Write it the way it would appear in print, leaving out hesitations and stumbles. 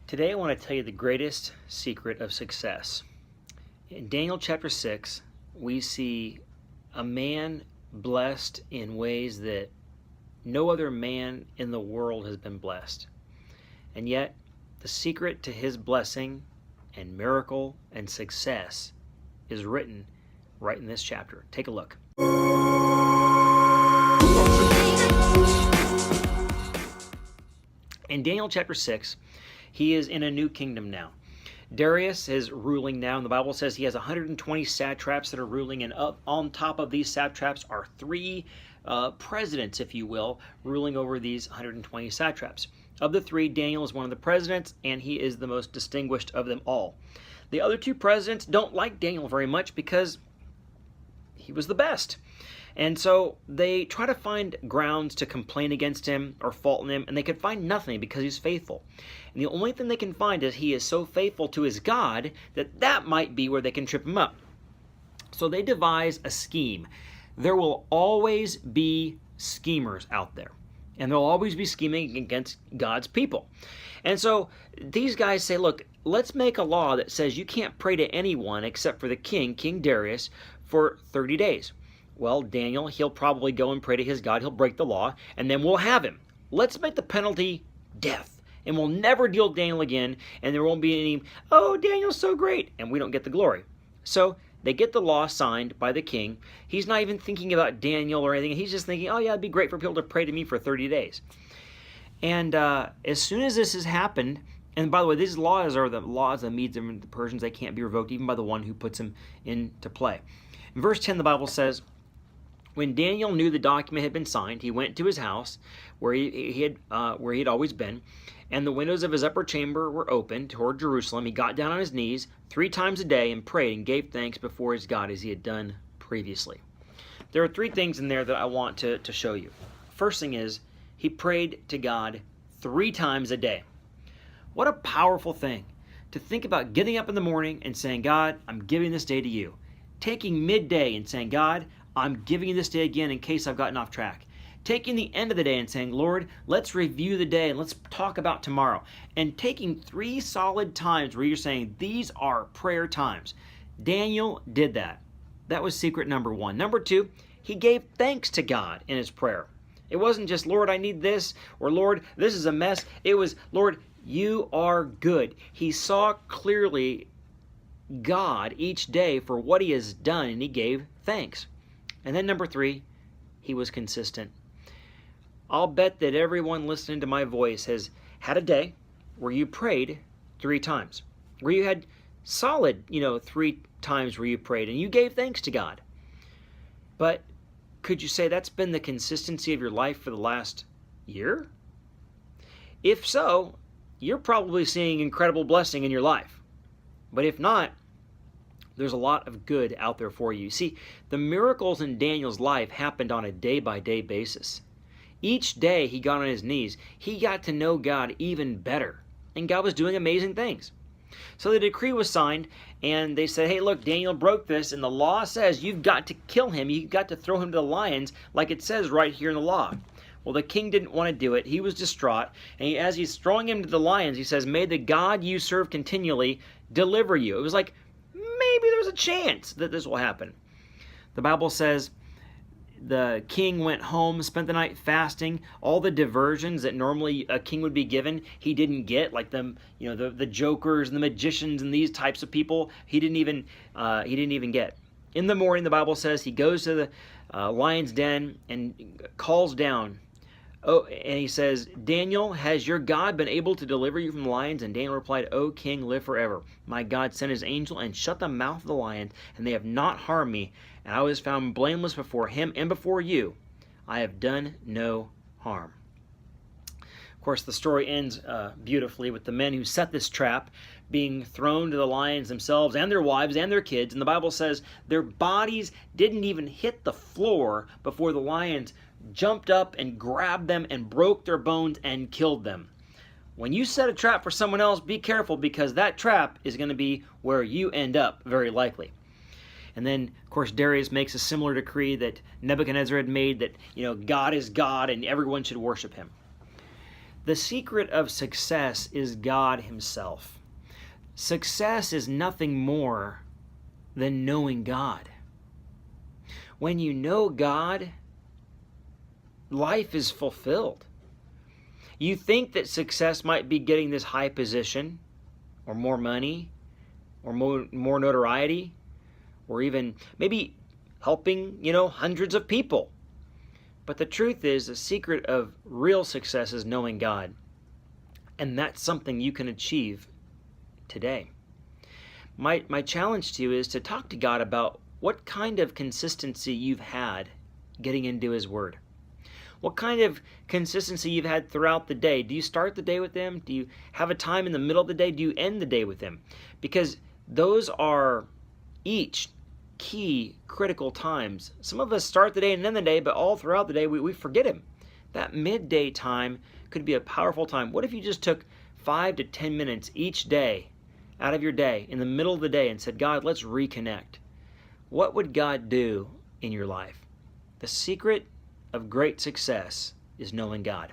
Today I want to tell you the greatest secret of success. In Daniel chapter 6, we see a man blessed in ways that no other man in the world has been blessed. And yet, the secret to his blessing and miracle and success is written right in this chapter. Take a look. In Daniel chapter 6, he is in a new kingdom now. Darius is ruling now, and the Bible says he has 120 satraps that are ruling, and up on top of these satraps are three presidents, if you will, ruling over these 120 satraps. Of the three, Daniel is one of the presidents, and he is the most distinguished of them all. The other two presidents don't like Daniel very much because he was the best. And so they try to find grounds to complain against him or fault in him, and they could find nothing because he's faithful. And the only thing they can find is he is so faithful to his God that might be where they can trip him up. So they devise a scheme. There will always be schemers out there, and they'll always be scheming against God's people. And so these guys say, look, let's make a law that says you can't pray to anyone except for the king, King Darius, for 30 days. Well, Daniel, he'll probably go and pray to his God. He'll break the law, and then we'll have him. Let's make the penalty death, and we'll never deal with Daniel again, and there won't be any, oh, Daniel's so great, and we don't get the glory. So they get the law signed by the king. He's not even thinking about Daniel or anything. He's just thinking, oh, yeah, it'd be great for people to pray to me for 30 days. And as soon as this has happened, and by the way, these laws are the laws of the Medes and the Persians. They can't be revoked even by the one who puts them into play. In verse 10, the Bible says, when Daniel knew the document had been signed, he went to his house where he had always been, and the windows of his upper chamber were open toward Jerusalem. He got down on his knees 3 times a day and prayed and gave thanks before his God as he had done previously. There are 3 things in there that I want to show you. First thing is, he prayed to God 3 times a day. What a powerful thing to think about getting up in the morning and saying, God, I'm giving this day to you. Taking midday and saying, God, I'm giving you this day again in case I've gotten off track. Taking the end of the day and saying, Lord, let's review the day and let's talk about tomorrow. And taking 3 solid times where you're saying, these are prayer times. Daniel did that. That was secret number 1. Number 2, he gave thanks to God in his prayer. It wasn't just, Lord, I need this, or Lord, this is a mess. It was, Lord, you are good. He saw clearly God each day for what he has done, and he gave thanks. And then number 3, he was consistent. I'll bet that everyone listening to my voice has had a day where you prayed 3 times, where you had solid, 3 times where you prayed and you gave thanks to God. But could you say that's been the consistency of your life for the last year? If so, you're probably seeing incredible blessing in your life. But if not, there's a lot of good out there for you. See, the miracles in Daniel's life happened on a day-by-day basis. Each day he got on his knees, he got to know God even better. And God was doing amazing things. So the decree was signed, and they said, hey, look, Daniel broke this, and the law says you've got to kill him. You've got to throw him to the lions, like it says right here in the law. Well, the king didn't want to do it. He was distraught. And as he's throwing him to the lions, he says, may the God you serve continually deliver you. It was like, maybe there's a chance that this will happen. The Bible says the king went home, spent the night fasting. All the diversions that normally a king would be given, he didn't get, like the jokers and the magicians and these types of people. He didn't even get. In the morning, the Bible says he goes to the lion's den and calls down. Oh, and he says, Daniel, has your God been able to deliver you from the lions? And Daniel replied, O king, live forever. My God sent his angel and shut the mouth of the lions, and they have not harmed me. And I was found blameless before him and before you. I have done no harm. Of course, the story ends beautifully with the men who set this trap being thrown to the lions themselves and their wives and their kids. And the Bible says their bodies didn't even hit the floor before the lions jumped up and grabbed them and broke their bones and killed them. When you set a trap for someone else, be careful, because that trap is going to be where you end up, very likely. And then, of course, Darius makes a similar decree that Nebuchadnezzar had made, that, God is God and everyone should worship him. The secret of success is God Himself. Success is nothing more than knowing God. When you know God, life is fulfilled. You think that success might be getting this high position, or more money, or more notoriety, or even maybe helping, hundreds of people. But the truth is, the secret of real success is knowing God. And that's something you can achieve today. My challenge to you is to talk to God about what kind of consistency you've had getting into His Word. What kind of consistency you've had throughout the day. Do you start the day with Him? Do you have a time in the middle of the day? Do you end the day with Him? Because those are each key critical times. Some of us start the day and end the day, but all throughout the day we forget Him. That midday time could be a powerful time. What if you just took 5 to 10 minutes each day out of your day in the middle of the day and said, God, let's reconnect? What would God do in your life? The secret of great success is knowing God.